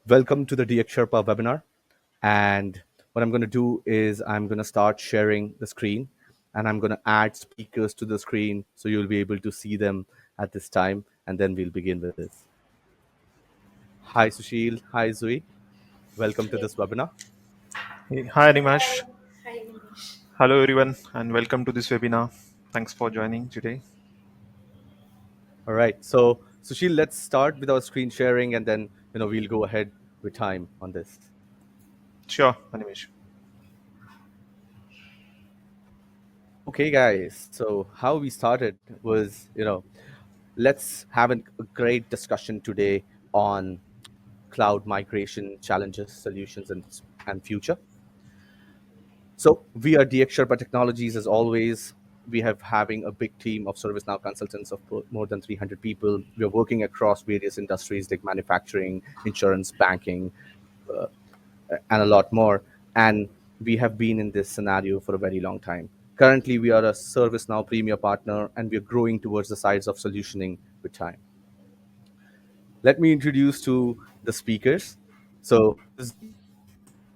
Welcome to the DX Sherpa webinar. And what I'm going to do is I'm going to start sharing the screen and I'm going to add speakers to the screen so you'll be able to see them at this time. And then we'll begin with this. Hi, Sushil. Hi, Zui. Welcome to Hey, this webinar. Hey, hi, Animash. hi, hi, Manish. Hello, everyone, and welcome to this webinar. Thanks for joining today. All right. So, Sushil, let's start with our screen sharing and then, we'll go ahead with time on this. Sure, Animash. Okay, guys. So, how we started was, let's have a great discussion today on cloud migration challenges, solutions, and future. So we are DX Sherpa Technologies as always. We have having a big team of ServiceNow consultants of more than 300 people. We are working across various industries like manufacturing, insurance, banking, uh, and a lot more. And we have been in this scenario for a very long time. Currently, we are a ServiceNow Premier partner, and we are growing towards the sides of solutioning with time. Let me introduce to the speakers. So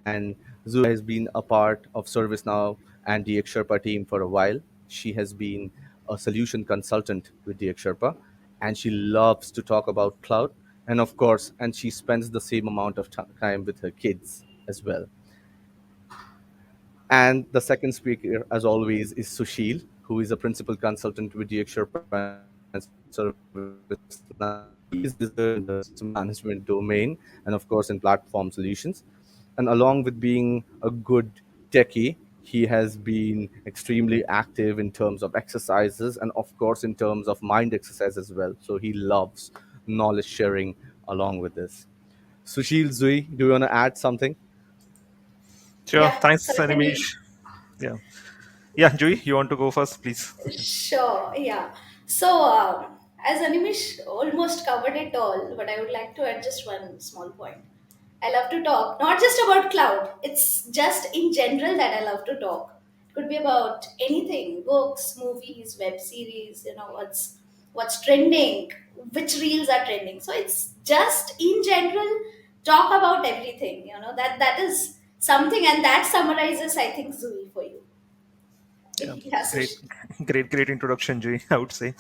and Zula has been a part of ServiceNow and DX Sherpa team for a while. She has been a solution consultant with DX Sherpa, and she loves to talk about cloud. And of course, and she spends the same amount of time with her kids as well. And the second speaker, as always, is Sushil, who is a principal consultant with DX Sherpa and ServiceNow. He is in the system management domain and, of course, in platform solutions. And along with being a good techie, he has been extremely active in terms of exercises and, of course, in terms of mind exercise as well. So he loves knowledge sharing along with this. Sushil, Zui, do you want to add something? Sure, Yeah, thanks, certainly. Animash. Yeah, yeah, Joey, you want to go first, please? Sure, yeah. So, as Animish almost covered it all, but I would like to add just one small point. I love to talk, not just about cloud, it's just in general that I love to talk. It could be about anything books, movies, web series, what's trending, which reels are trending. So, it's just in general talk about everything, that is something, and that summarizes, I think, Zui for you. Yeah, Yeah, great, Sush. great introduction, Joey, I would say.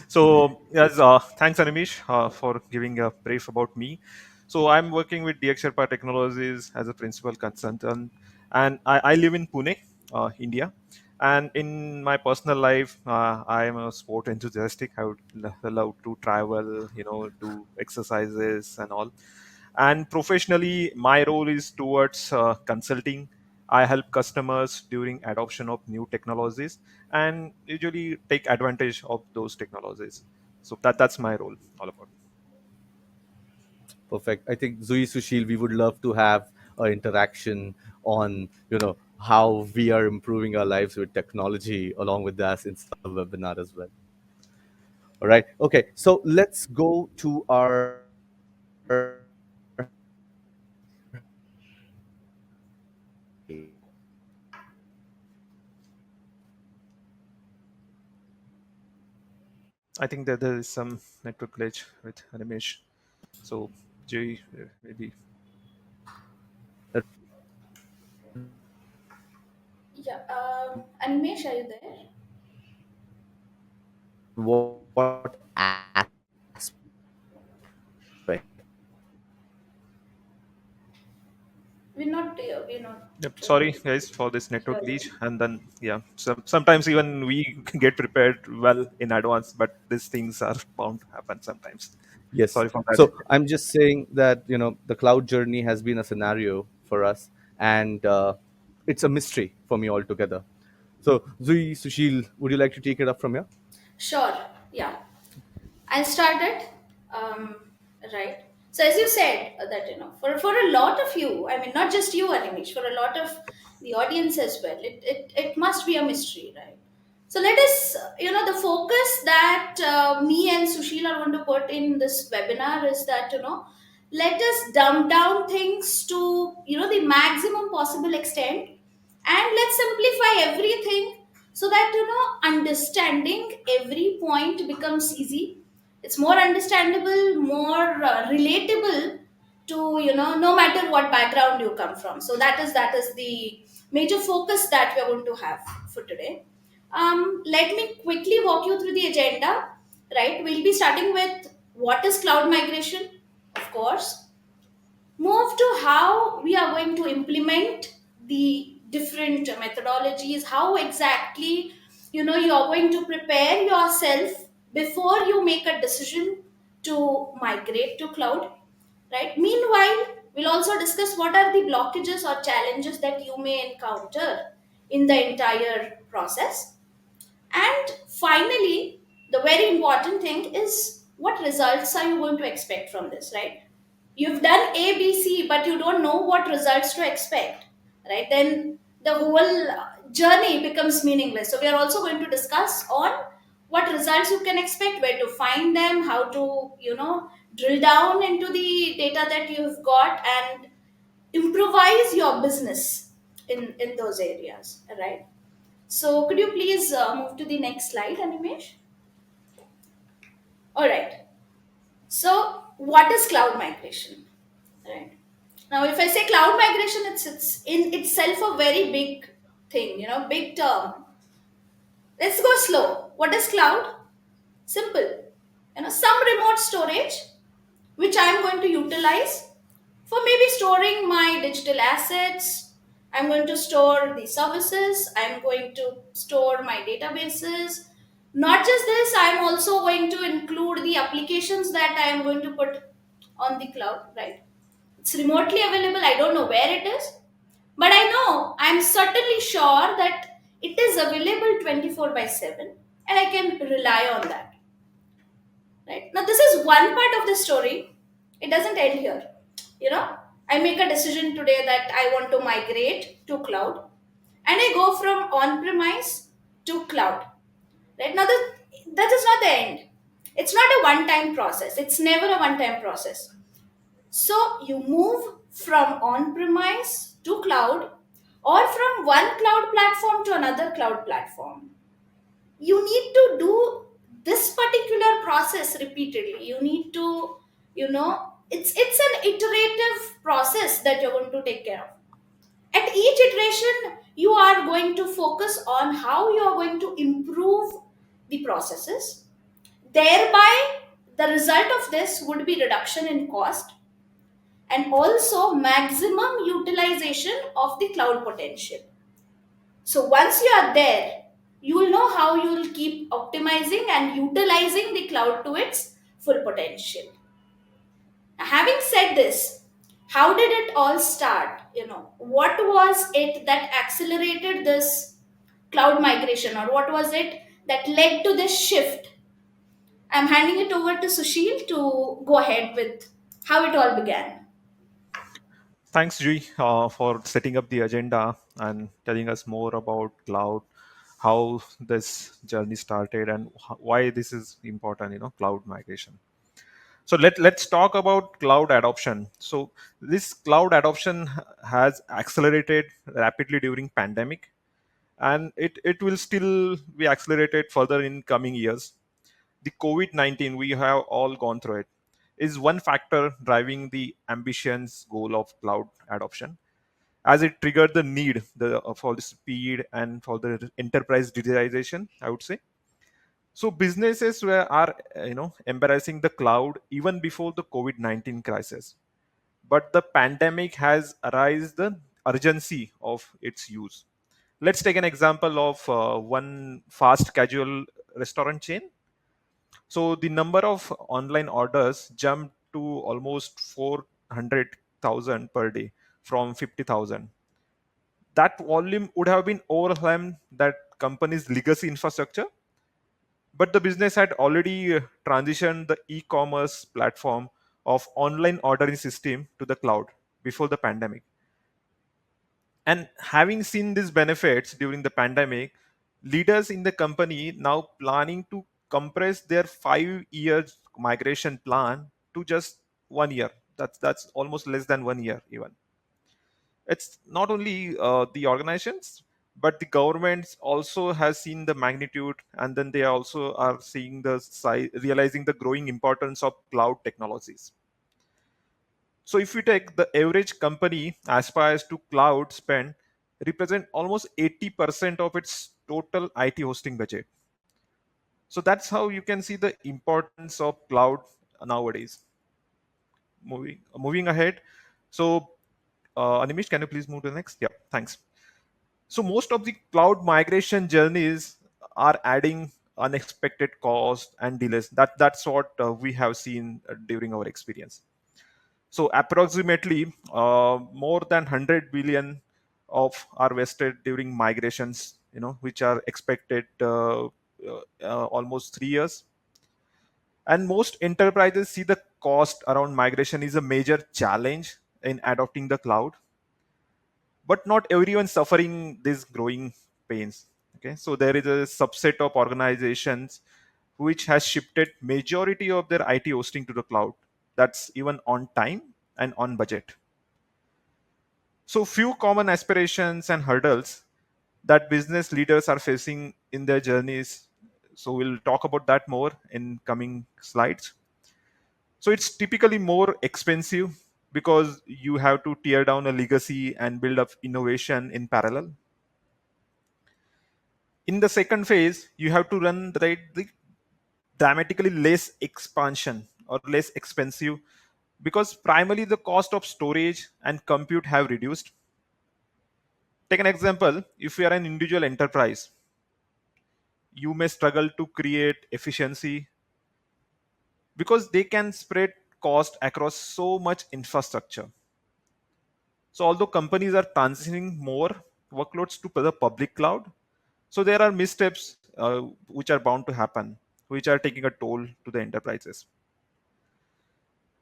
So, yes, thanks, Animesh, for giving a brief about me. So, I'm working with DX Sherpa Technologies as a principal consultant, and I live in Pune, India. And in my personal life, I am a sport enthusiastic. I would love to travel, do exercises and all. And professionally, my role is towards consulting. I help customers during adoption of new technologies and usually take advantage of those technologies. So that's my role all about. Perfect. I think Zui Sushil, we would love to have an interaction on, how we are improving our lives with technology along with that in the webinar as well. All right. Okay. So let's go to our I think that there is some network glitch with Animesh. So Jay, maybe. Yeah, Animesh, are you there? what aspect? We're not Yep. Sorry, guys, for this network hearing glitch. you. And then, yeah, sometimes even we get prepared well in advance, but these things are bound to happen sometimes. Yes. Sorry for that. So I'm just saying that, the cloud journey has been a scenario for us, and it's a mystery for me altogether. So, Zui, Sushil, would you like to take it up from here? Sure, yeah. I'll start it. Um, right. So as you said, that for a lot of you, I mean, not just you, Animesh, for a lot of the audience as well, it must be a mystery, right? So let us, the focus that me and Sushil are going to put in this webinar is that let us dumb down things to the maximum possible extent, and let's simplify everything so that understanding every point becomes easy. It's more understandable, more relatable, to, no matter what background you come from. So that is the major focus that we are going to have for today. Let me quickly walk you through the agenda. Right, we'll be starting with what is cloud migration, of course, move to how we are going to implement the different methodologies, how exactly, you are going to prepare yourself before you make a decision to migrate to cloud. Right, meanwhile we'll also discuss what are the blockages or challenges that you may encounter in the entire process. And finally, the very important thing is what results are you going to expect from this, right? You've done A, B, C, but you don't know what results to expect, right? Then the whole journey becomes meaningless. So we are also going to discuss on what results you can expect, where to find them, how to, drill down into the data that you've got and improvise your business in those areas, right? So could you please move to the next slide, Animesh? All right. So what is cloud migration? Right. Now, if I say cloud migration, it's in itself a very big thing, big term. Let's go slow. What is cloud? Simple. Some remote storage which I am going to utilize for maybe storing my digital assets. I'm going to store the services. I'm going to store my databases. Not just this, I'm also going to include the applications that I am going to put on the cloud, right? It's remotely available. I don't know where it is, but I know I'm certainly sure that it is available 24 by 7 and I can rely on that. Right? Now, this is one part of the story. It doesn't end here. I make a decision today that I want to migrate to cloud and I go from on premise to cloud. Right? Now, that is not the end. It's not a one time process, it's never a one time process. So, you move from on premise to cloud or from one cloud platform to another cloud platform. You need to do this particular process repeatedly. You need to, it's an iterative process that you're going to take care of. At each iteration you are going to focus on how you are going to improve the processes, thereby the result of this would be reduction in cost and also maximum utilization of the cloud potential. So once you are there, you will know how you will keep optimizing and utilizing the cloud to its full potential. Now, having said this, how did it all start? What was it that accelerated this cloud migration, or what was it that led to this shift? I'm handing it over to Sushil to go ahead with how it all began. Thanks, Jui, for setting up the agenda and telling us more about cloud, how this journey started, and why this is important. Cloud migration. So let's talk about cloud adoption. So this cloud adoption has accelerated rapidly during pandemic, and it will still be accelerated further in coming years. The COVID-19, we have all gone through it, is one factor driving the ambitious goal of cloud adoption, as it triggered the need for the speed and for the enterprise digitization, I would say. So businesses are embracing the cloud even before the COVID-19 crisis, but the pandemic has raised the urgency of its use. Let's take an example of one fast casual restaurant chain. So the number of online orders jumped to almost 400,000 per day from 50,000. That volume would have been overwhelmed that company's legacy infrastructure, but the business had already transitioned the e-commerce platform of online ordering system to the cloud before the pandemic. And having seen these benefits during the pandemic, leaders in the company now planning to compress their 5 year migration plan to just 1 year. That's almost less than 1 year even. It's not only the organizations, but the governments also has seen the magnitude, and then they also are seeing the size, realizing the growing importance of cloud technologies. So if we take the average company aspires to cloud spend represent almost 80% of its total IT hosting budget. So that's how you can see the importance of cloud nowadays. Moving ahead. So Animesh, can you please move to the next? Yeah, thanks. So most of the cloud migration journeys are adding unexpected cost and delays. That's what we have seen during our experience. So approximately more than 100 billion of are vested during migrations, which are expected almost 3 years. And most enterprises see the cost around migration is a major challenge in adopting the cloud, but not everyone suffering these growing pains. Okay, so there is a subset of organizations which has shifted majority of their IT hosting to the cloud. That's even on time and on budget. So few common aspirations and hurdles that business leaders are facing in their journeys. So we'll talk about that more in coming slides. So it's typically more expensive because you have to tear down a legacy and build up innovation in parallel. In the second phase, you have to run the dramatically less expansion or less expensive because primarily the cost of storage and compute have reduced. Take an example: if you are an individual enterprise, you may struggle to create efficiency because they can spread cost across so much infrastructure. So although companies are transitioning more workloads to the public cloud, so there are missteps which are bound to happen, which are taking a toll to the enterprises.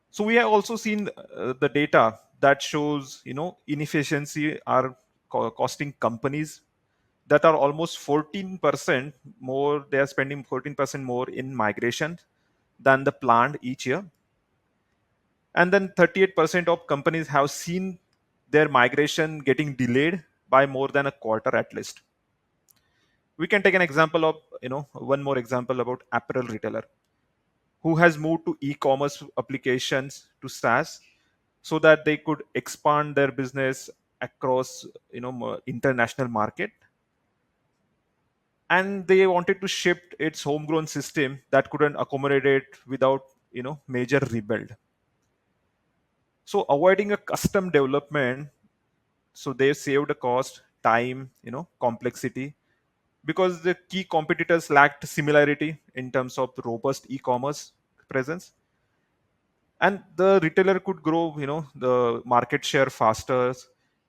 So we have also seen the data that shows inefficiency are costing companies that are almost 14% more. They are spending 14% more in migration than the planned each year. And then 38% of companies have seen their migration getting delayed by more than a quarter at least. We can take an example of, one more example about apparel retailer who has moved to e-commerce applications to SaaS so that they could expand their business across international market, and they wanted to shift its homegrown system that couldn't accommodate it without major rebuild. So avoiding a custom development, so they saved a cost, time, complexity, because the key competitors lacked similarity in terms of robust e-commerce presence, and the retailer could grow the market share faster,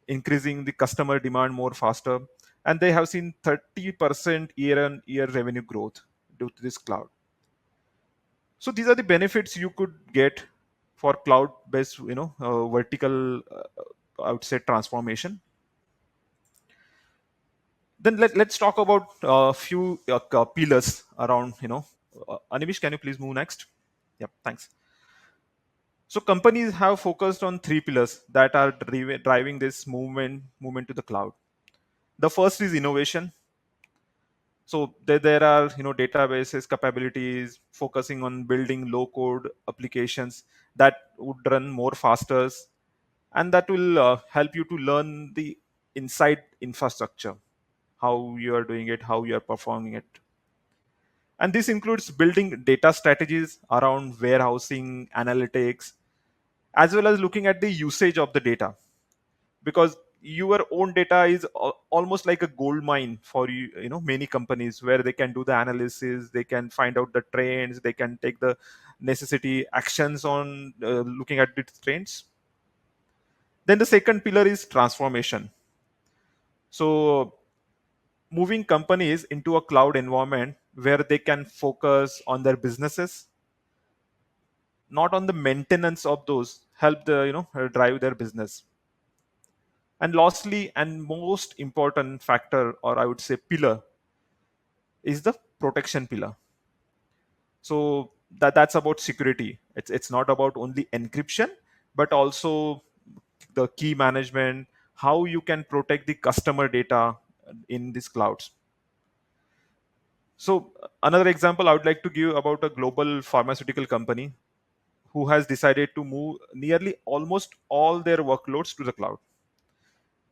increasing the customer demand more faster, and they have seen 30% year on year revenue growth due to this cloud. So these are the benefits you could get for cloud based vertical I would say transformation. Then let's talk about a few pillars around Animesh, can you please move next? Yep, thanks. So companies have focused on three pillars that are driving this movement to the cloud. The first is innovation. So there are databases capabilities focusing on building low code applications that would run more faster, and that will help you to learn the inside infrastructure, how you are doing it, how you are performing it. And this includes building data strategies around warehousing, analytics, as well as looking at the usage of the data, because your own data is almost like a gold mine for many companies, where they can do the analysis, they can find out the trends, they can take the necessity actions on looking at the trends. Then the second pillar is transformation. So moving companies into a cloud environment where they can focus on their businesses, not on the maintenance of those, help the drive their business. And lastly, and most important factor, or I would say pillar, is the protection pillar. So that's about security. It's not about only encryption, but also the key management, how you can protect the customer data in these clouds. So another example I would like to give about a global pharmaceutical company who has decided to move nearly almost all their workloads to the cloud.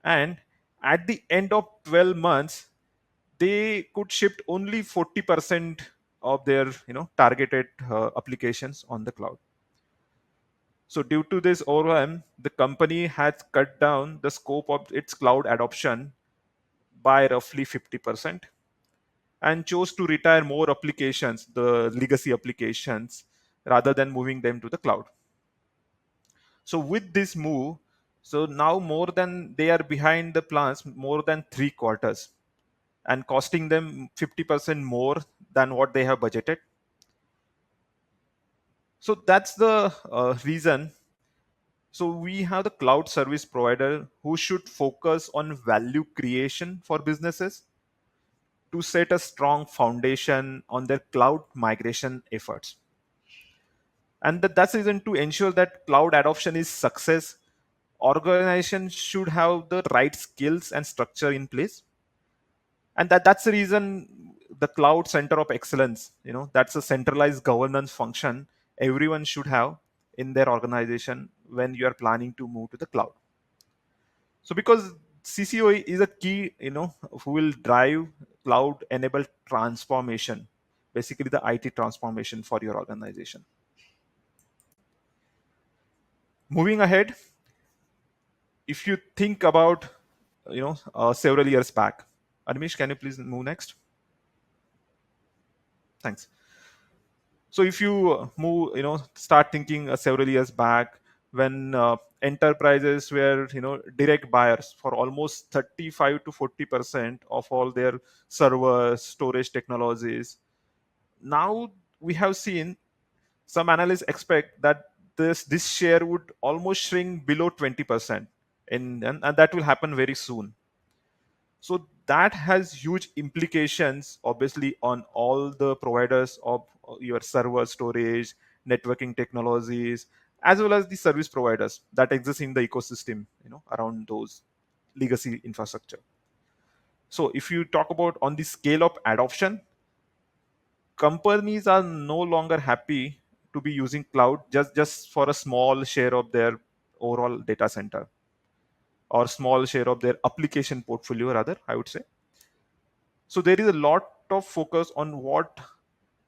And at the end of 12 months, they could ship only 40% of their targeted applications on the cloud. So due to this overwhelm, the company has cut down the scope of its cloud adoption by roughly 50% and chose to retire more applications, the legacy applications, rather than moving them to the cloud. So with this move, so now more than they are behind the plans more than 3 quarters and costing them 50% more than what they have budgeted. So that's the reason. So we have the cloud service provider who should focus on value creation for businesses to set a strong foundation on their cloud migration efforts. And that's the reason to ensure that cloud adoption is success. Organizations should have the right skills and structure in place, and that's the reason the cloud center of excellence, that's a centralized governance function everyone should have in their organization when you are planning to move to the cloud. So because CCO is a key, who will drive cloud enabled transformation, basically the IT transformation for your organization. Moving ahead, if you think about several years back, Animesh, can you please move next? Thanks. So if you move, start thinking several years back when enterprises were, direct buyers for almost 35 to 40% of all their server storage technologies. Now we have seen some analysts expect that this share would almost shrink below 20%, and that will happen very soon. So that has huge implications, obviously, on all the providers of your server storage, networking technologies, as well as the service providers that exist in the ecosystem, around those legacy infrastructure. So if you talk about on the scale of adoption, companies are no longer happy to be using cloud just for a small share of their overall data center or small share of their application portfolio, rather, I would say. So there is a lot of focus on what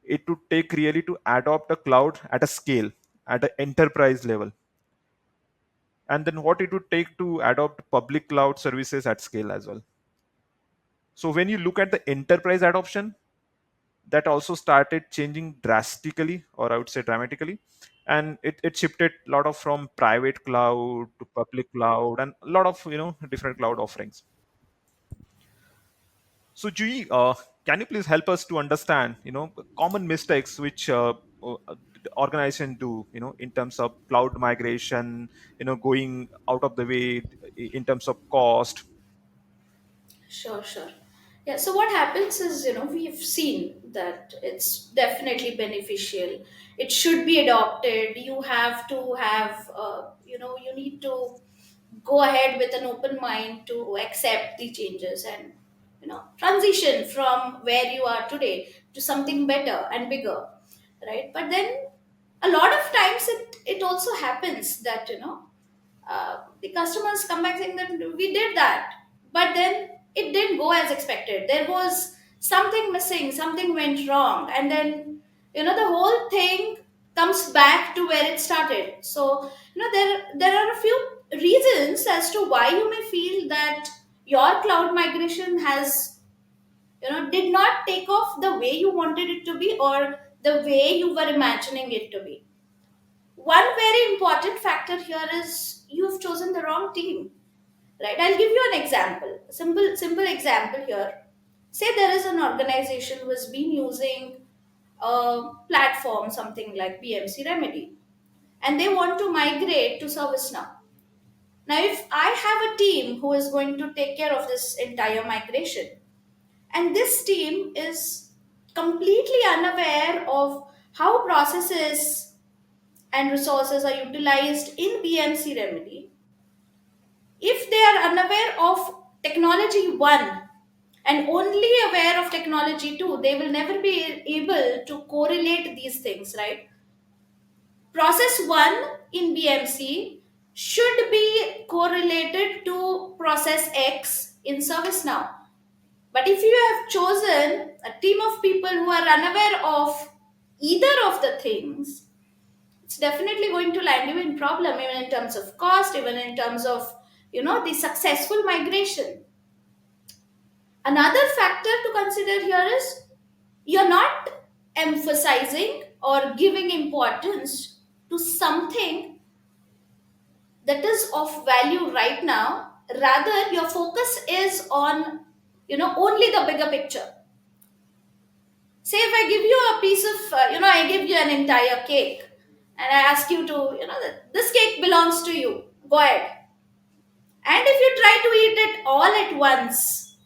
it would take really to adopt a cloud at a scale, at an enterprise level, and then what it would take to adopt public cloud services at scale as well. So when you look at the enterprise adoption, that also started changing drastically, or I would say dramatically, and it shifted a lot of from private cloud to public cloud and a lot of different cloud offerings. So, Jui, can you please help us to understand, common mistakes which organization do, in terms of cloud migration, going out of the way in terms of cost? Sure, sure. Yeah, so what happens is, we've seen that it's definitely beneficial. It should be adopted. You have to have, you need to go ahead with an open mind to accept the changes and, transition from where you are today to something better and bigger, right? But then a lot of times it also happens that, the customers come back saying that we did that, but then it didn't go as expected. There was something missing, something went wrong, and then, the whole thing comes back to where it started. So, there are a few reasons as to why you may feel that your cloud migration has, did not take off the way you wanted it to be or the way you were imagining it to be. One very important factor here is you've chosen the wrong team, right? I'll give you an example, simple example here. Say there is an organization who has been using a platform, something like BMC Remedy, and they want to migrate to ServiceNow. Now, if I have a team who is going to take care of this entire migration, and this team is completely unaware of how processes and resources are utilized in BMC Remedy, if they are unaware of technology one and only aware of technology two, they will never be able to correlate these things, right? process 1 in BMC should be correlated to process X in ServiceNow. But if you have chosen a team of people who are unaware of either of the things, it's definitely going to land you in problem, even in terms of cost, even in terms of the successful migration. Another factor to consider here is you're not emphasizing or giving importance to something that is of value right now. Rather, your focus is on only the bigger picture. Say if I give you a piece of I give you an entire cake, and I ask you to this cake belongs to you, go ahead. And if you try to eat it all at once,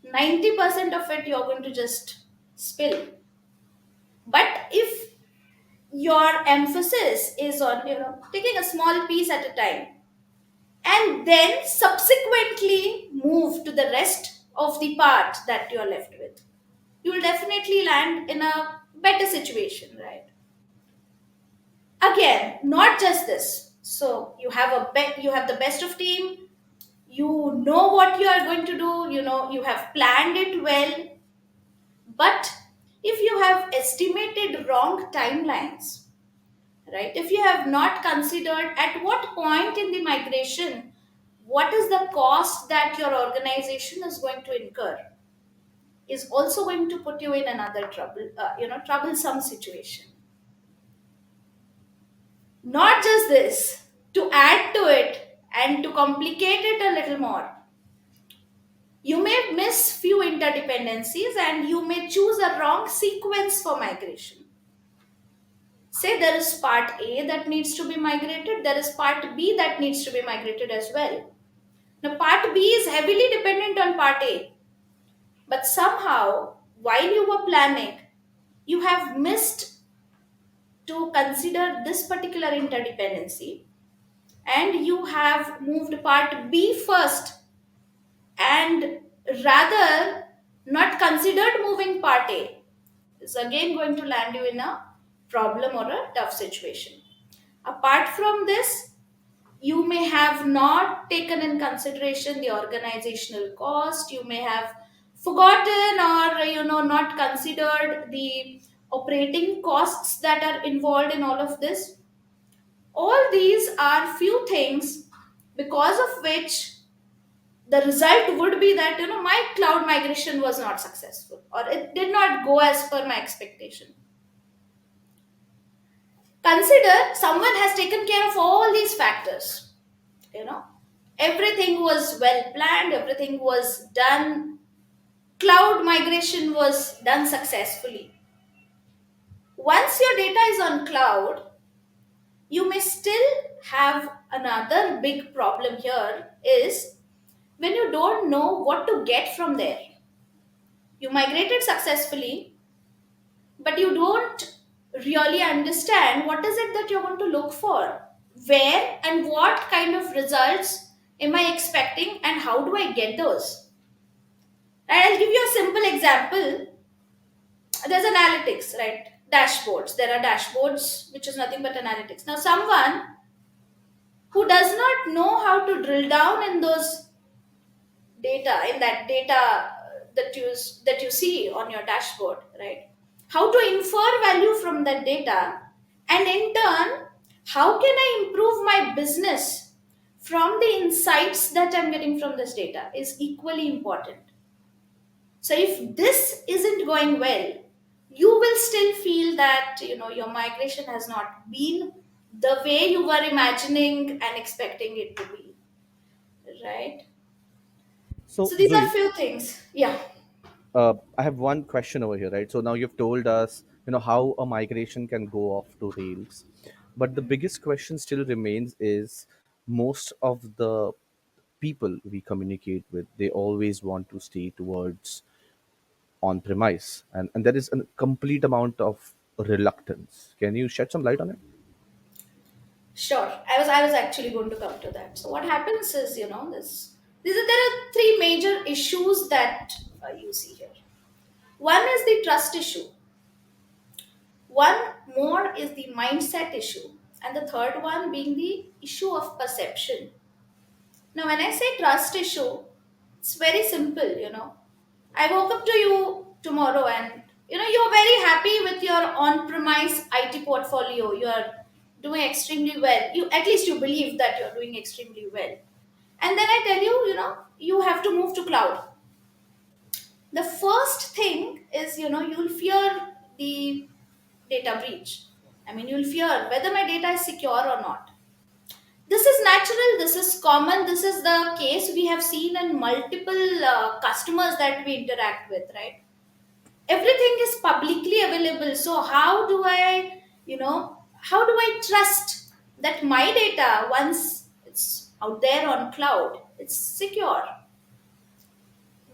90% of it you're going to just spill. But if your emphasis is on taking a small piece at a time and then subsequently move to the rest of the part that you're left with, you will definitely land in a better situation, right? Again, not just this. So you have the best of team, you know what you are going to do, you have planned it well. But if you have estimated wrong timelines, right, if you have not considered at what point in the migration, what is the cost that your organization is going to incur, is also going to put you in another troublesome situation. Not just this, to add to it and to complicate it a little more, you may miss few interdependencies and you may choose a wrong sequence for migration. Say there is part A that needs to be migrated, there is part B that needs to be migrated as well. Now, part B is heavily dependent on part A, but somehow, while you were planning, you have missed to consider this particular interdependency, and you have moved part B first, and rather not considered moving part A. Is again going to land you in a problem or a tough situation. Apart from this, you may have not taken in consideration the organizational cost, you may have forgotten or not considered the operating costs that are involved in all of this. All these are few things because of which the result would be that my cloud migration was not successful or it did not go as per my expectation. Consider someone has taken care of all these factors, you know everything was well planned, everything was done, cloud migration was done successfully. Once your data is on cloud, you may still have another big problem here is when you don't know what to get from there. You migrated successfully, but you don't really understand what is it that you're going to look for, where and what kind of results am I expecting, and how do I get those. And I'll give you a simple example. There's analytics, right? Dashboards. There are dashboards, which is nothing but analytics. Now, someone who does not know how to drill down in those data, in that data that you see on your dashboard, right? How to infer value from that data, and in turn, how can I improve my business from the insights that I'm getting from this data is equally important. So if this isn't going well, you will still feel that your migration has not been the way you were imagining and expecting it to be, right? So, So these are Zoe, few things. Yeah, I have one question over here, right? So now you've told us, how a migration can go off to rails, but the biggest question still remains is most of the people we communicate with, they always want to stay towards on premise, and there is a complete amount of reluctance. Can you shed some light on it? sure. I was actually going to come to that. So what happens is, there are three major issues that you see here. One is the trust issue. One more is the mindset issue, and the third one being the issue of perception. Now, when I say trust issue, it's very simple, I woke up to you tomorrow and you're very happy with your on-premise IT portfolio. You're doing extremely well. You at least you believe that you're doing extremely well. And then I tell you, you have to move to cloud. The first thing is, you'll fear the data breach. I mean, you'll fear whether my data is secure or not. This is natural, this is common, this is the case we have seen in multiple customers that we interact with, right? Everything is publicly available, so how do I trust that my data, once it's out there on cloud, it's secure?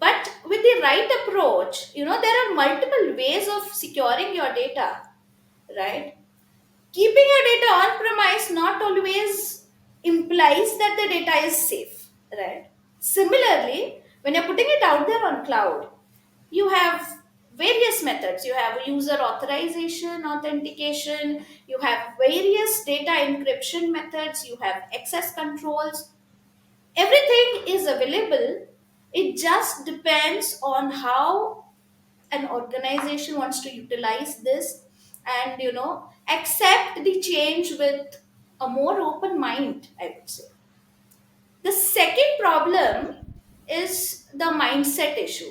But with the right approach, there are multiple ways of securing your data, right? Keeping your data on premise not always implies that the data is safe, right? Similarly, when you're putting it out there on cloud, you have various methods. You have user authorization, authentication, you have various data encryption methods, you have access controls. Everything is available. It just depends on how an organization wants to utilize this and accept the change with a more open mind, I would say. The second problem is the mindset issue.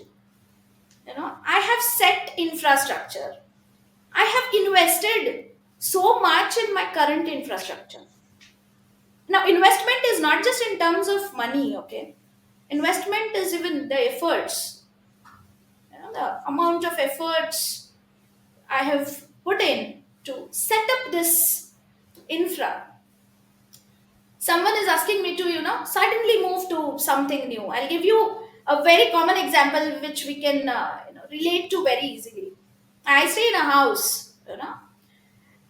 I have set infrastructure, I have invested so much in my current infrastructure. Now investment is not just in terms of money, okay? Investment is even the efforts, the amount of efforts I have put in to set up this infra. Someone is asking me to, suddenly move to something new. I'll give you a very common example which we can relate to very easily. I stay in a house, and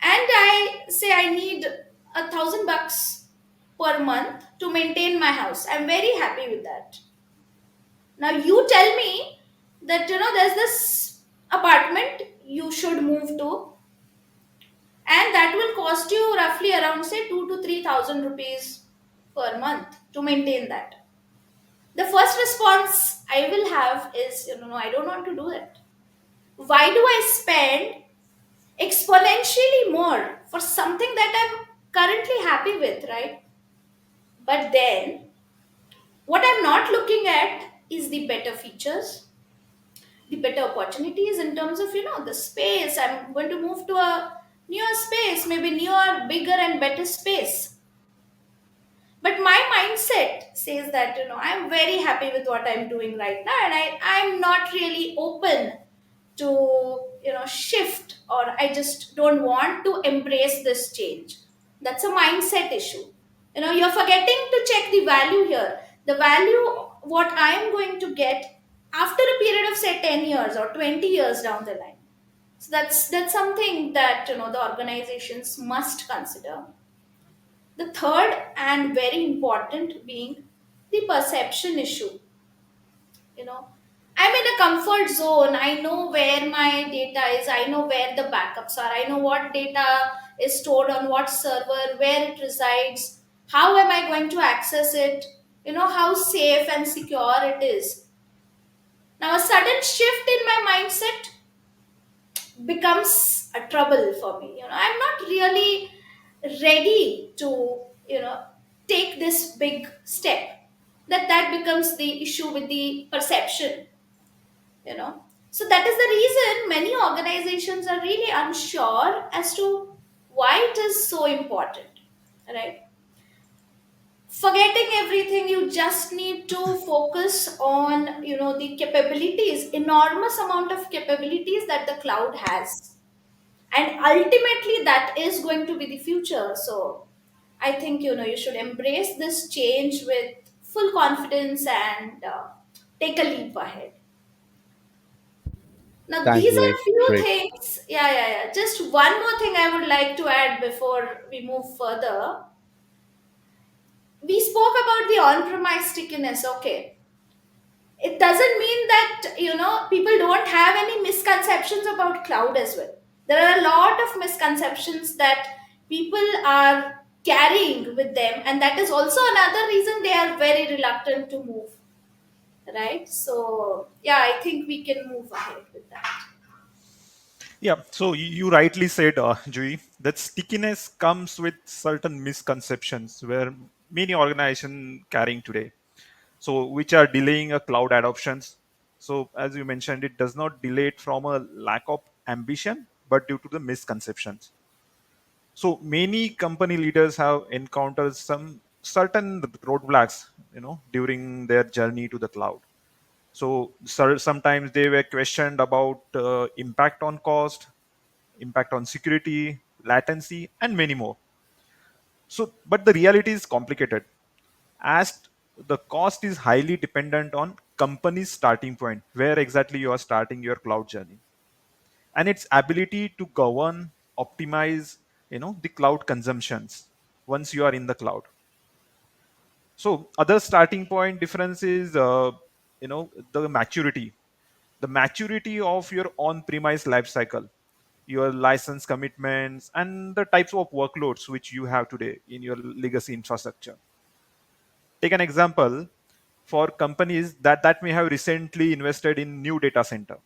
I say I need $1,000 per month to maintain my house. I'm very happy with that. Now you tell me that there's this apartment you should move to, and that will cost you roughly around say 2 to 3 thousand rupees per month to maintain that. The first response I will have is, no, I don't want to do it. Why do I spend exponentially more for something that I'm currently happy with, right? But then what I'm not looking at is the better features, the better opportunities in terms of the space. I'm going to move to a newer space, maybe newer, bigger and better space. But my mindset says that I'm very happy with what I'm doing right now, and I'm not really open to shift, or I just don't want to embrace this change. That's a mindset issue. You're forgetting to check the value here. The value, what I am going to get after a period of say 10 years or 20 years down the line. So that's something that the organizations must consider. The third and very important being the perception issue. You know, I'm in a comfort zone. I know where my data is. I know where the backups are. I know what data is stored on what server, where it resides. How am I going to access it? How safe and secure it is. Now, a sudden shift in my mindset becomes a trouble for me. I'm not really ready to take this big step. That becomes the issue with the perception. So that is the reason many organizations are really unsure as to why it is so important, right? Forgetting everything, you just need to focus on the capabilities, enormous amount of capabilities that the cloud has, and ultimately that is going to be the future. So I think you should embrace this change with full confidence and take a leap ahead. Now Thanks, these are Manish. few Great. things. Yeah, yeah, yeah. Just one more thing I would like to add before we move further. We spoke about the on-premise stickiness. Okay, it doesn't mean that people don't have any misconceptions about cloud as well. There are a lot of misconceptions that people are carrying with them, and that is also another reason they are very reluctant to move, right? So yeah, I think we can move ahead with that. Yeah, so you rightly said, Jui, that stickiness comes with certain misconceptions where many organizations carrying today. So, which are delaying a cloud adoptions. So, as you mentioned, it does not delay it from a lack of ambition, but due to the misconceptions. So, many company leaders have encountered some certain roadblocks, during their journey to the cloud. So, sometimes they were questioned about impact on cost, impact on security, latency, and many more. So, but the reality is complicated as the cost is highly dependent on company's starting point, where exactly you are starting your cloud journey, and its ability to govern, optimize, the cloud consumptions once you are in the cloud. So, other starting point difference is, the maturity. The maturity of your on-premise lifecycle, your license commitments, and the types of workloads which you have today in your legacy infrastructure. Take an example for companies that may have recently invested in new data center.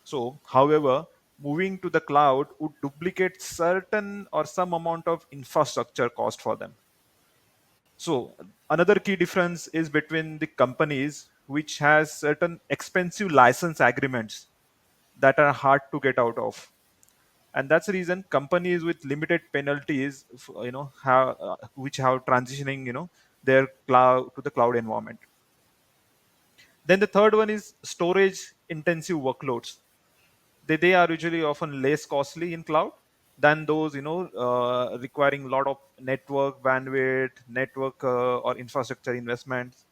So, however, moving to the cloud would duplicate certain or some amount of infrastructure cost for them. So, another key difference is between the companies which has certain expensive license agreements that are hard to get out of, and that's the reason companies with limited penalties have which have transitioning their cloud to the cloud environment. Then the third one is storage intensive workloads. They are usually often less costly in cloud than those requiring a lot of network bandwidth, network or infrastructure investments.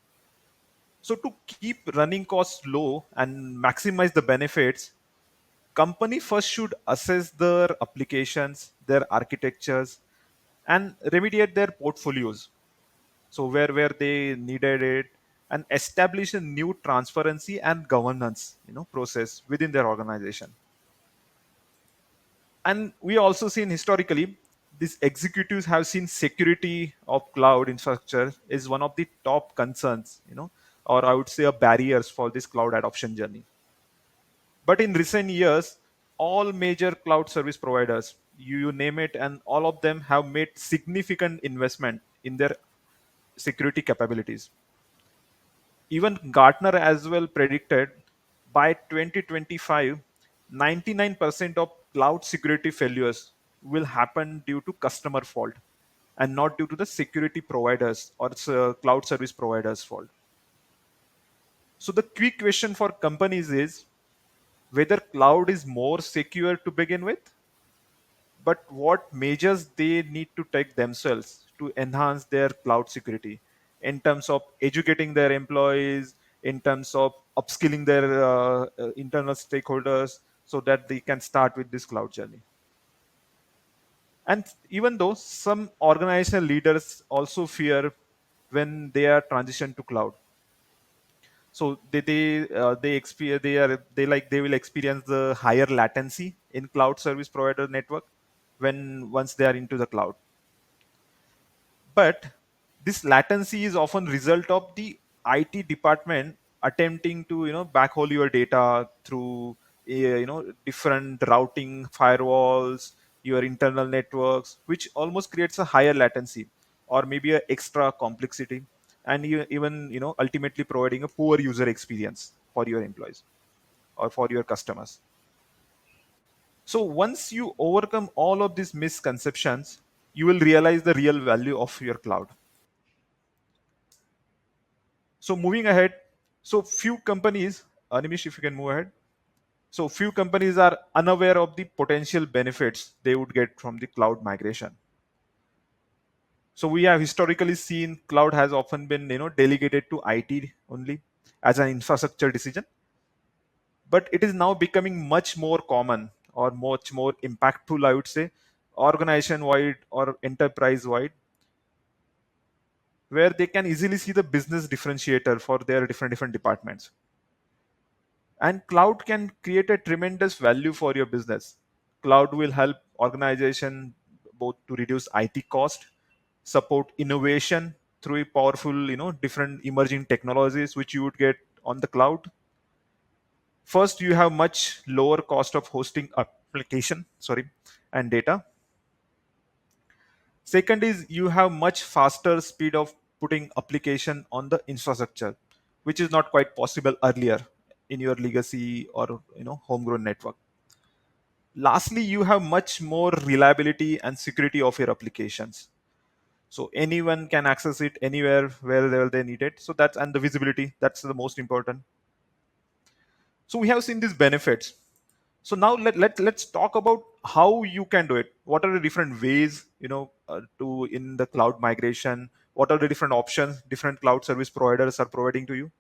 So to keep running costs low and maximize the benefits, company first should assess their applications, their architectures, and remediate their portfolios. So where they needed it, and establish a new transparency and governance process within their organization. And we also seen historically these executives have seen security of cloud infrastructure is one of the top concerns, or I would say a barriers for this cloud adoption journey. But in recent years, all major cloud service providers, you name it, and all of them have made significant investment in their security capabilities. Even Gartner as well predicted by 2025, 99% of cloud security failures will happen due to customer fault and not due to the security providers or cloud service providers fault. So the quick question for companies is whether cloud is more secure to begin with, but what measures they need to take themselves to enhance their cloud security in terms of educating their employees, in terms of upskilling their internal stakeholders so that they can start with this cloud journey. And even though some organizational leaders also fear when they are transitioned to cloud, so they will experience the higher latency in cloud service provider network when once they are into the cloud. But this latency is often result of the IT department attempting to backhaul your data through different routing firewalls, your internal networks, which almost creates a higher latency or maybe a extra complexity, and even ultimately providing a poor user experience for your employees or for your customers. So once you overcome all of these misconceptions, you will realize the real value of your cloud. So moving ahead, so few companies, Animish, if you can move ahead. So few companies are unaware of the potential benefits they would get from the cloud migration. So we have historically seen cloud has often been delegated to IT only as an infrastructure decision, but it is now becoming much more common or much more impactful, I would say, organization wide or enterprise wide, where they can easily see the business differentiator for their different departments. And cloud can create a tremendous value for your business. cloud will help organization both to reduce IT cost, support innovation through a powerful, different emerging technologies which you would get on the cloud. First, you have much lower cost of hosting application, sorry, and data. Second is you have much faster speed of putting application on the infrastructure, which is not quite possible earlier in your legacy or homegrown network. Lastly, you have much more reliability and security of your applications. So anyone can access it anywhere wherever they need it. So that's, and the visibility, that's the most important. So we have seen these benefits. So now let's talk about how you can do it. What are the different ways, to in the cloud migration? What are the different options different cloud service providers are providing to you?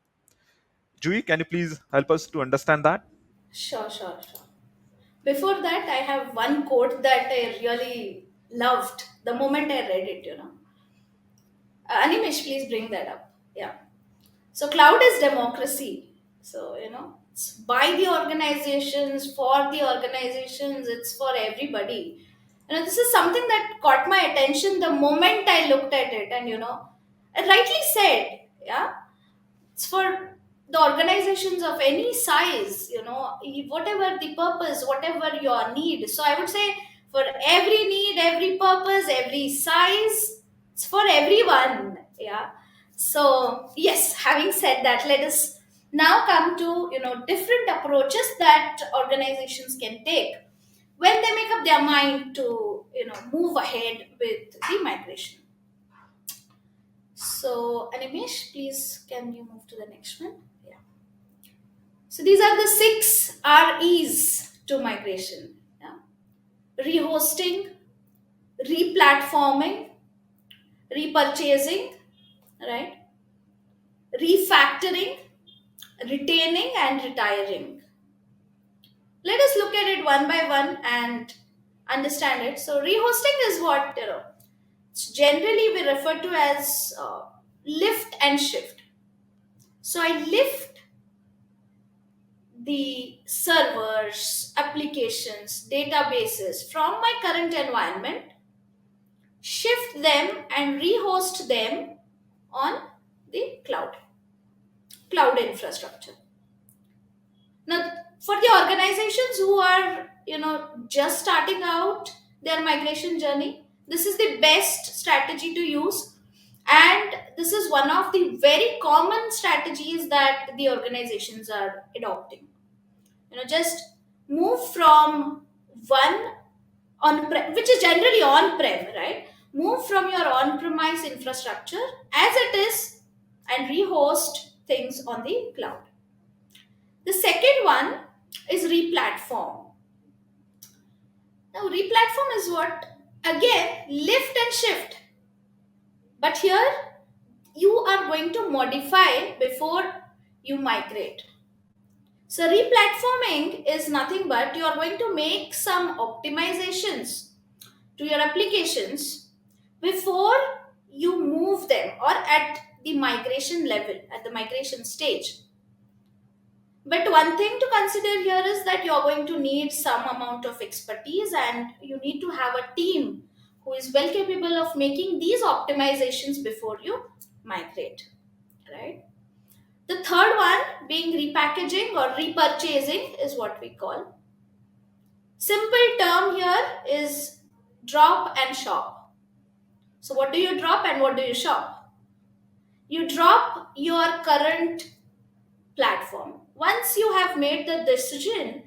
Jui, can you please help us to understand that? Sure, sure, sure. Before that, I have one quote that I really loved the moment I read it, Animesh, please bring that up. Yeah. So, cloud is democracy. So, it's by the organizations, for the organizations, it's for everybody. This is something that caught my attention the moment I looked at it, and, I rightly said, yeah, it's for the organizations of any size, whatever the purpose, whatever your need. So I would say for every need, every purpose, every size, it's for everyone. Yeah. So yes, having said that, let us now come to different approaches that organizations can take when they make up their mind to move ahead with the migration. So, Animesh, please can you move to the next one? Yeah. So these are the six REs to migration. Yeah. Rehosting, replatforming, repurchasing, right? Refactoring, retaining, and retiring. Let us look at it one by one and understand it. So rehosting is what it's generally we refer to as lift and shift. So I lift the servers, applications, databases from my current environment, shift them and rehost them on the cloud infrastructure. Now, for the organizations who are, just starting out their migration journey, this is the best strategy to use. And this is one of the very common strategies that the organizations are adopting. Just move from one on which is generally on prem, right? Move from your on premise infrastructure as it is and rehost things on the cloud. The second one is replatform. Now replatform is what, again, lift and shift, but here you are going to modify before you migrate. So replatforming is nothing but you are going to make some optimizations to your applications before you move them or at the migration level, at the migration stage. But one thing to consider here is that you're going to need some amount of expertise and you need to have a team who is well capable of making these optimizations before you migrate, right? The third one being repackaging or repurchasing is what we call. Simple term here is drop and shop. So, what do you drop and what do you shop? You drop your current platform once you have made the decision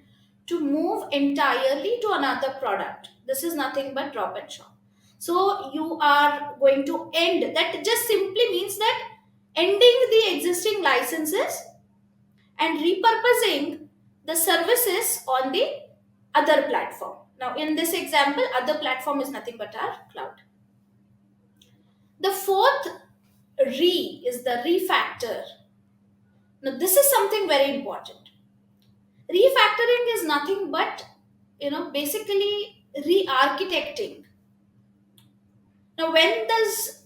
to move entirely to another product. This is nothing but drop and shop. So, you are going to end. That just simply means that ending the existing licenses and repurposing the services on the other platform. Now, in this example, other platform is nothing but our cloud. The fourth is the refactor. Now, this is something very important. Refactoring is nothing but, basically re-architecting. Now, when does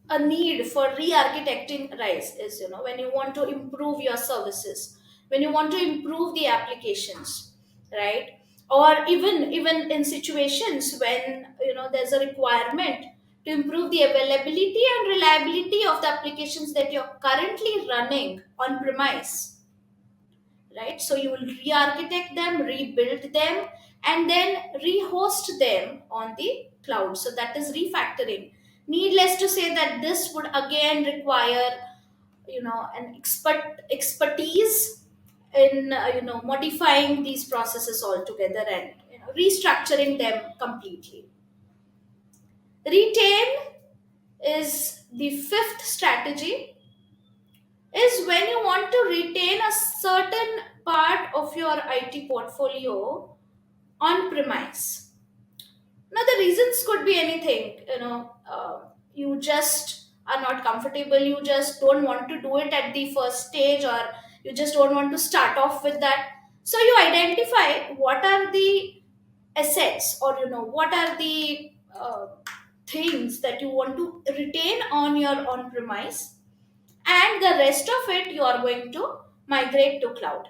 a need for re-architecting arise? Is when you want to improve your services, when you want to improve the applications, right? or even in situations when there's a requirement to improve the availability and reliability of the applications that you're currently running on premise, right? So you will re-architect them, rebuild them, and then rehost them on the cloud. So that is refactoring. Needless to say that this would again require an expertise in modifying these processes altogether and restructuring them completely. Retain is the fifth strategy, is when you want to retain a certain part of your IT portfolio on premise. Now, the reasons could be anything. You just are not comfortable, you just don't want to do it at the first stage, or you just don't want to start off with that. So, you identify what are the assets, or what are the things that you want to retain on your on premise, and the rest of it you are going to migrate to cloud.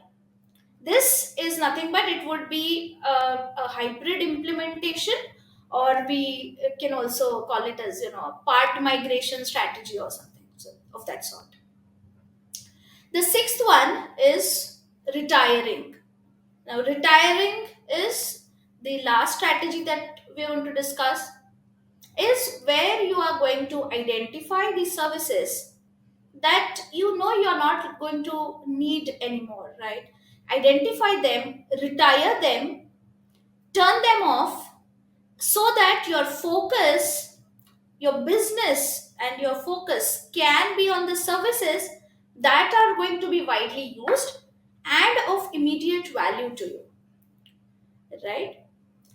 This is nothing but it would be a hybrid implementation, or we can also call it as a part migration strategy or something of that sort. The sixth one is retiring. Now, retiring is the last strategy that we want to discuss, is where you are going to identify the services that you're not going to need anymore, right? Identify them, retire them, turn them off, so that your focus, your business and your focus can be on the services that are going to be widely used and of immediate value to you, right?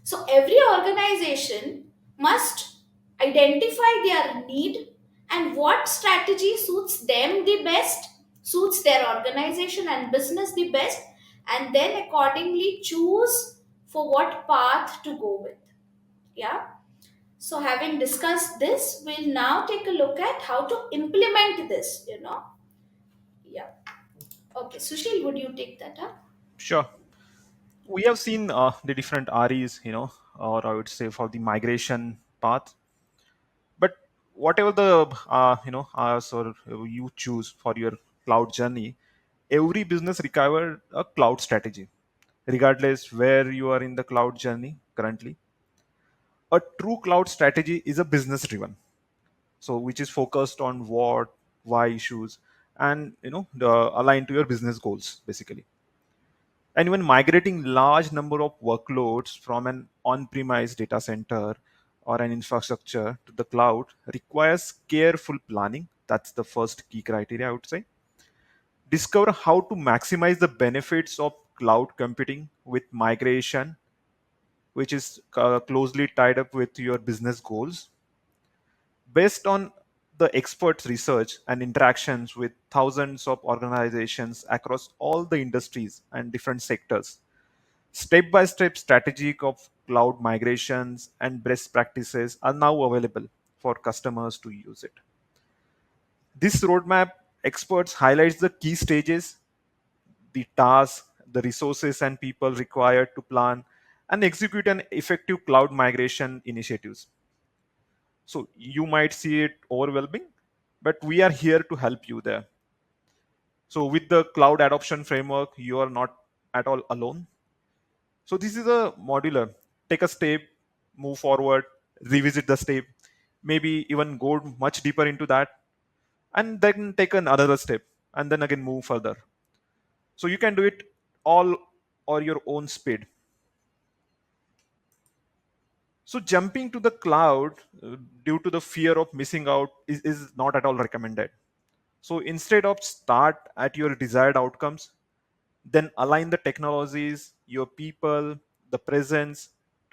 So every organization must identify their need and what strategy suits them the best, suits their organization and business the best, and then accordingly choose for what path to go with. Yeah. So having discussed this, we'll now take a look at how to implement this. Yeah. Okay, Sushil, would you take that up? Sure. We have seen the different REs, or I would say for the migration path. But whatever the Rs or you choose for your cloud journey, every business require a cloud strategy, regardless where you are in the cloud journey currently. A true cloud strategy is a business driven, so which is focused on what, why issues, and aligned to your business goals basically. And even migrating large number of workloads from an on-premise data center or an infrastructure to the cloud requires careful planning. That's the first key criteria, I would say. Discover how to maximize the benefits of cloud computing with migration, which is closely tied up with your business goals. Based on the experts' research and interactions with thousands of organizations across all the industries and different sectors, step-by-step strategy of cloud migrations and best practices are now available for customers to use it. This roadmap experts highlights the key stages, the tasks, the resources and people required to plan and execute an effective cloud migration initiatives. So you might see it overwhelming, but we are here to help you there. So with the cloud adoption framework, you are not at all alone. So this is a modular. Take a step, move forward, revisit the step, maybe even go much deeper into that, and then take another step, and then again move further. So you can do it all or your own speed. So jumping to the cloud due to the fear of missing out is not at all recommended. So instead of start at your desired outcomes, then align the technologies, your people, the presence,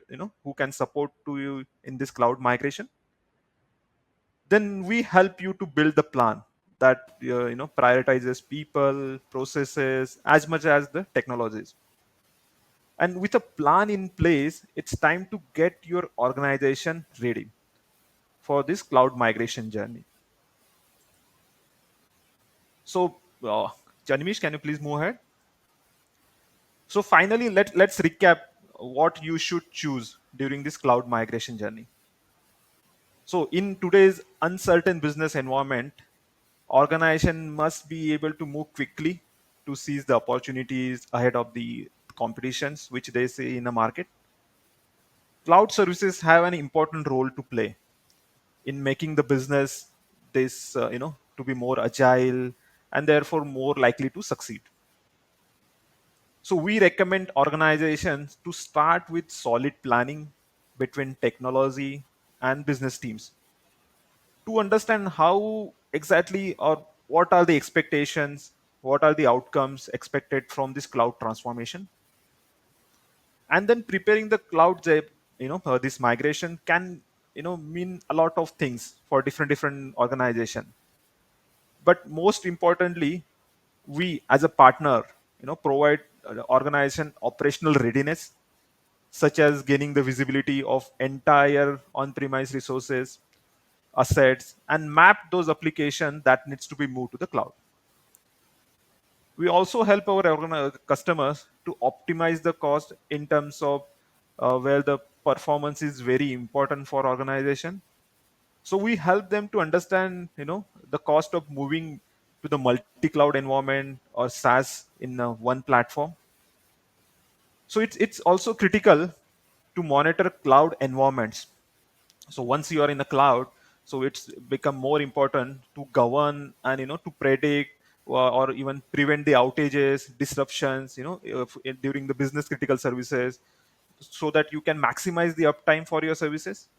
who can support to you in this cloud migration. Then we help you to build the plan that prioritizes people, processes as much as the technologies. And with a plan in place, it's time to get your organization ready for this cloud migration journey. So, Janimish, can you please move ahead? So finally, let's recap what you should choose during this cloud migration journey. So in today's uncertain business environment, organization must be able to move quickly to seize the opportunities ahead of the competitions which they see in the market. Cloud services have an important role to play in making the business this to be more agile and therefore more likely to succeed. So we recommend organizations to start with solid planning between technology and business teams to understand how exactly or what are the expectations, what are the outcomes expected from this cloud transformation, and then preparing the cloud. This migration can mean a lot of things for different organization, but most importantly, we as a partner provide organization operational readiness, such as gaining the visibility of entire on-premise resources, assets, and map those applications that needs to be moved to the cloud. We also help our customers to optimize the cost in terms of where the performance is very important for organization. So we help them to understand the cost of moving to the multi-cloud environment or SaaS in one platform. So it's also critical to monitor cloud environments. So once you are in the cloud, so it's become more important to govern and to predict or even prevent the outages, disruptions, during the business critical services, so that you can maximize the uptime for your services.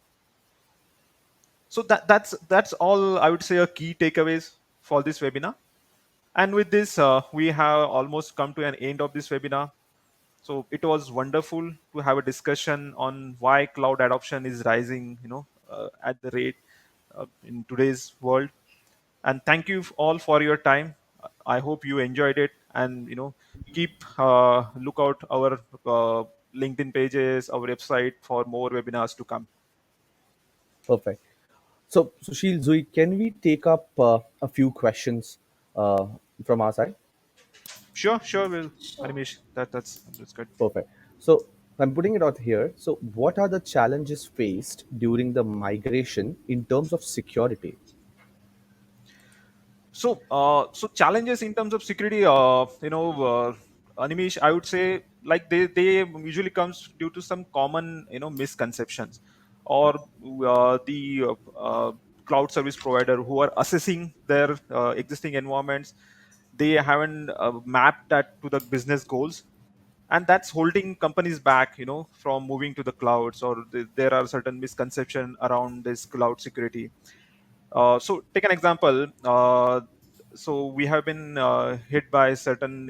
So that's all I would say a key takeaways for this webinar. And with this, we have almost come to an end of this webinar. So it was wonderful to have a discussion on why cloud adoption is rising, at the rate in today's world. And thank you all for your time. I hope you enjoyed it, and keep look out our LinkedIn pages, our website for more webinars to come. Perfect. So, Sushil, Zui, can we take up a few questions uh, from our side? Sure, sure, will Sure. Animesh. That's good. Perfect. So, I'm putting it out here. So, what are the challenges faced during the migration in terms of security? So challenges in terms of security, Animesh, I would say like they usually comes due to some common misconceptions, or the cloud service provider who are assessing their existing environments, they haven't mapped that to the business goals, and that's holding companies back from moving to the clouds, or there are certain misconception around this cloud security. So take an example. So we have been hit by certain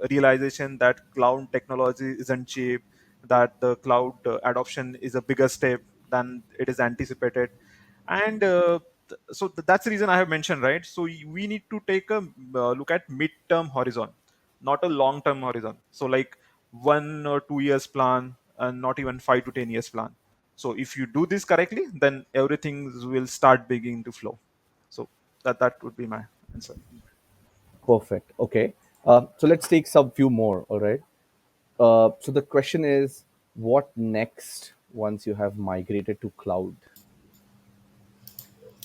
realization that cloud technology isn't cheap, that the cloud adoption is a bigger step than it is anticipated, and that's the reason I have mentioned, right? So we need to take a look at mid-term horizon, not a long-term horizon. So like 1 or 2 years plan, and not even 5 to 10 years plan. So if you do this correctly, then everything will start beginning to flow. So that would be my answer. Perfect. Okay. So, let's take some few more. All right. So, the question is, what next once you have migrated to cloud?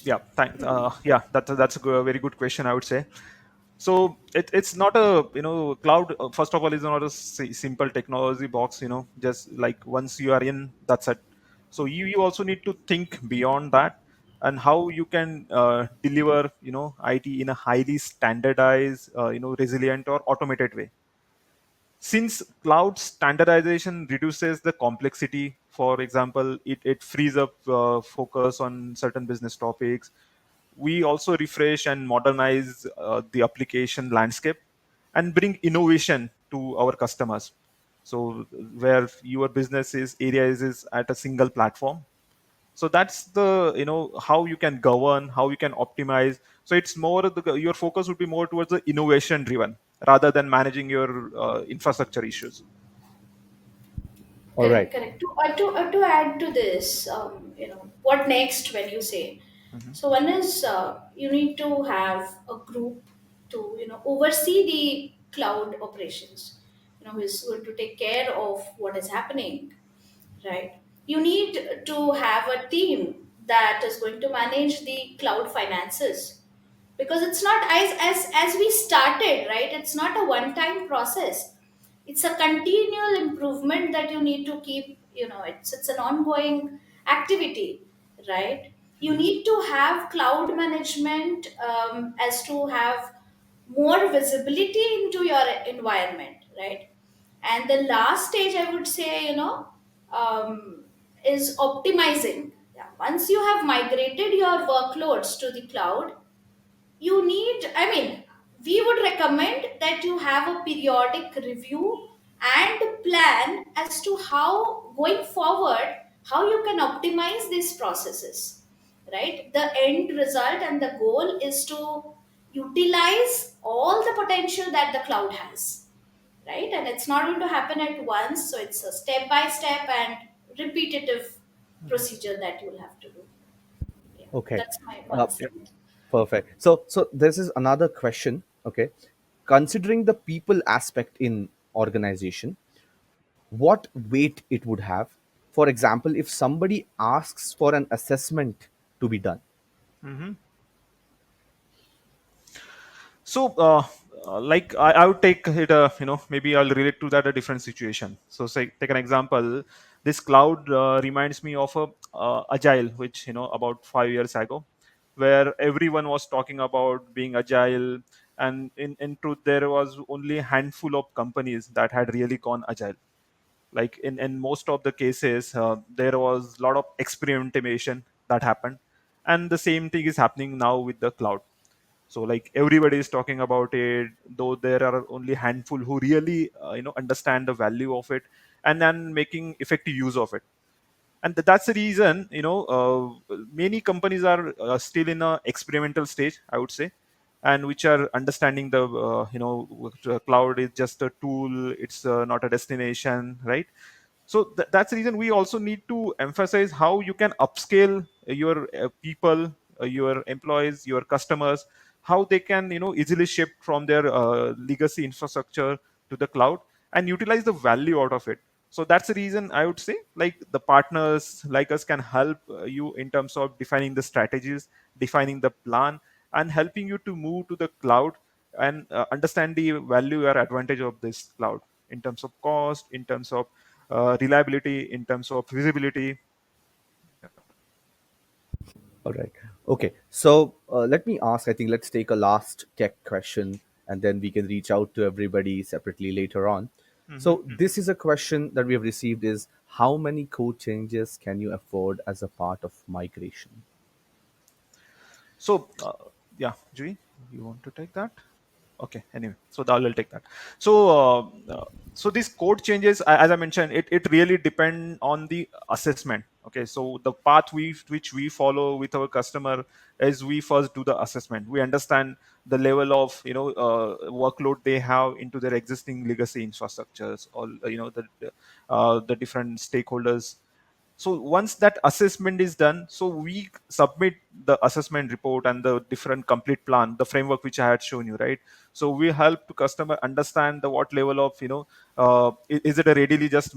Yeah, thanks. That's a very good question, I would say. So it's not a cloud. First of all, is not a simple technology box. Just like once you are in, that's it. So you also need to think beyond that, and how you can deliver IT in a highly standardized, resilient or automated way. Since cloud standardization reduces the complexity, for example, it frees up focus on certain business topics. We also refresh and modernize the application landscape and bring innovation to our customers. So where your business is area is at a single platform. So that's the how you can govern, how you can optimize. So it's more your focus would be more towards the innovation driven rather than managing your infrastructure issues. All Correct, right. correct. To add to this, what next when you say? Mhm. So one is you need to have a group to oversee the cloud operations. who is going to take care of what is happening, right? You need to have a team that is going to manage the cloud finances, because it's not as we started, right? It's not a one time process. It's a continual improvement that you need to keep, it's an ongoing activity, right? You Hmm. need to have cloud management, as to have more visibility into your environment, right? And the last stage, I would say, um, is optimizing. Yeah, once you have migrated your workloads to the cloud, you need, I mean, we would recommend that you have a periodic review and plan as to how, going forward, how you can optimize these processes, right? The end result and the goal is to utilize all the potential that the cloud has, right? And it's not going to happen at once, so it's a step by step and repetitive procedure that you'll have to do. Yeah, Okay. that's my Uh, one cent. Perfect. So this is another question. Okay, considering the people aspect in organization, what weight it would have. For example, if somebody asks for an assessment to be done. Hmm. So, like I would take it, maybe I'll relate to that a different situation. So, say, take an example. This cloud reminds me of a agile, which about 5 years ago, where everyone was talking about being agile, and in truth, there was only a handful of companies that had really gone agile. Like in most of the cases, there was a lot of experimentation that happened, and the same thing is happening now with the cloud. So like everybody is talking about it, though there are only handful who really understand the value of it and then making effective use of it. And that's the reason many companies are still in a experimental stage, I would say, and which are understanding the cloud is just a tool, it's not a destination, right? So that's the reason we also need to emphasize how you can upscale your people, your employees, your customers, how they can easily shift from their legacy infrastructure to the cloud and utilize the value out of it. So that's the reason I would say, like, the partners like us can help you in terms of defining the strategies, defining the plan, and helping you to move to the cloud and understand the value or advantage of this cloud in terms of cost, in terms of reliability, in terms of visibility. All right. Okay. So let me ask. I think let's take a last tech question, and then we can reach out to everybody separately later on. Mhm, So mhm. this is a question that we have received: is how many code changes can you afford as a part of migration? So, yeah, Jui, you want to take that? Okay, anyway, so Dal will take that. So these code changes, as I mentioned, it really depend on the assessment. Okay, so the path which we follow with our customer is we first do the assessment. We understand the level of workload they have into their existing legacy infrastructures, or the different stakeholders. So once that assessment is done, so we submit the assessment report and the different complete plan, the framework which I had shown you, right? So we help to customer understand the what level of is it a readily just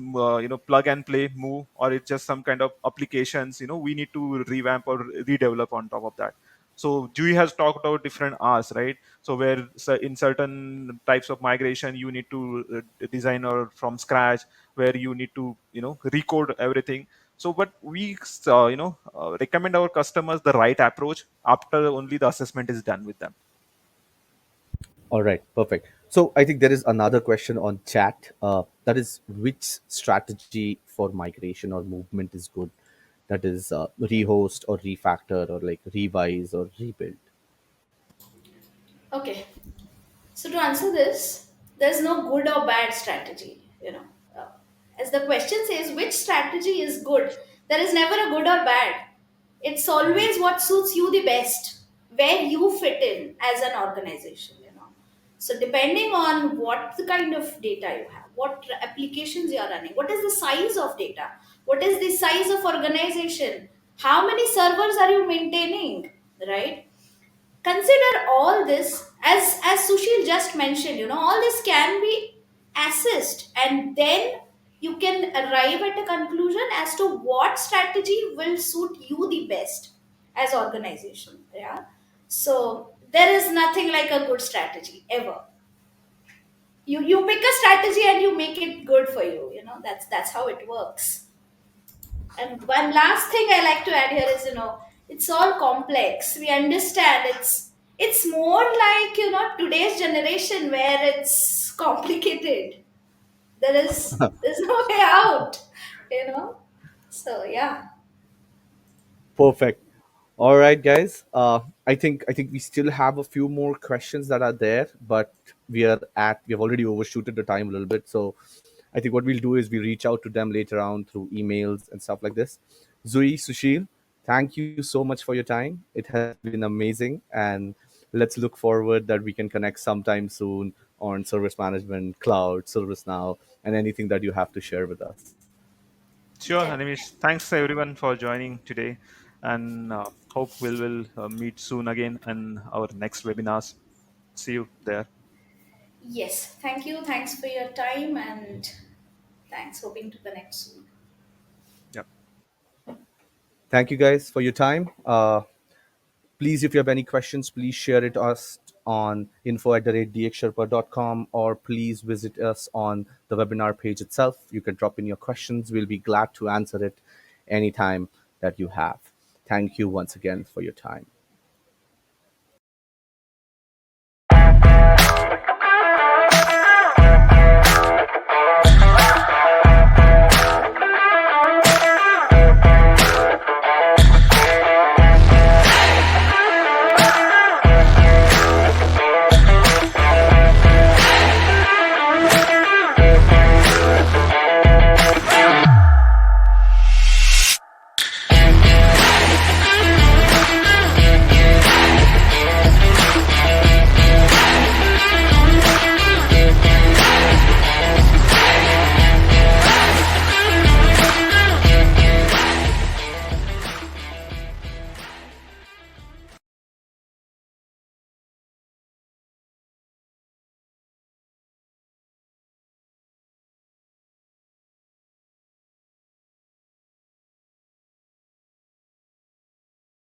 plug and play move, or it's just some kind of applications we need to revamp or redevelop on top of that. So Dewey has talked about different R's, right? So where in certain types of migration you need to design or from scratch, where you need to recode everything. So but we recommend our customers the right approach after only the assessment is done with them. All right, perfect. So I think there is another question on chat. That is, which strategy for migration or movement is good? That is, rehost or refactor or like revise or rebuild. Okay. So to answer this, there's no good or bad strategy. Uh, as the question says, which strategy is good? There is never a good or bad. It's Mhm. always what suits you the best, where you fit in as an organization. So depending on what the kind of data you have, what applications you are running, what is the size of data, what is the size of organization, how many servers are you maintaining, right? Consider all this, as Sushil just mentioned, all this can be assist, and then you can arrive at a conclusion as to what strategy will suit you the best as organization. Yeah. So there is nothing like a good strategy ever. You pick a strategy and you make it good for you. That's how it works. And one last thing I like to add here is, it's all complex. We understand it's more like, today's generation where it's complicated. There's no way out, you know. So yeah. Perfect. All right, guys. I think we still have a few more questions that are there, but we have already overshooted the time a little bit. So I think what we'll do is we reach out to them later on through emails and stuff like this. Zui, Sushil, thank you so much for your time. It has been amazing, and let's look forward that we can connect sometime soon on service management, cloud, ServiceNow, and anything that you have to share with us. Sure, Definitely. Animesh. Thanks everyone for joining today, and hope we'll meet soon again in our next webinars. See you there. Yes. Thank you. Thanks for your time, and thanks. Hoping to connect soon. Yeah. Thank you guys for your time. Please, if you have any questions, please share it us on info@dxsherpa.com, or please visit us on the webinar page itself. You can drop in your questions. We'll be glad to answer it anytime that you have. Thank you once again for your time.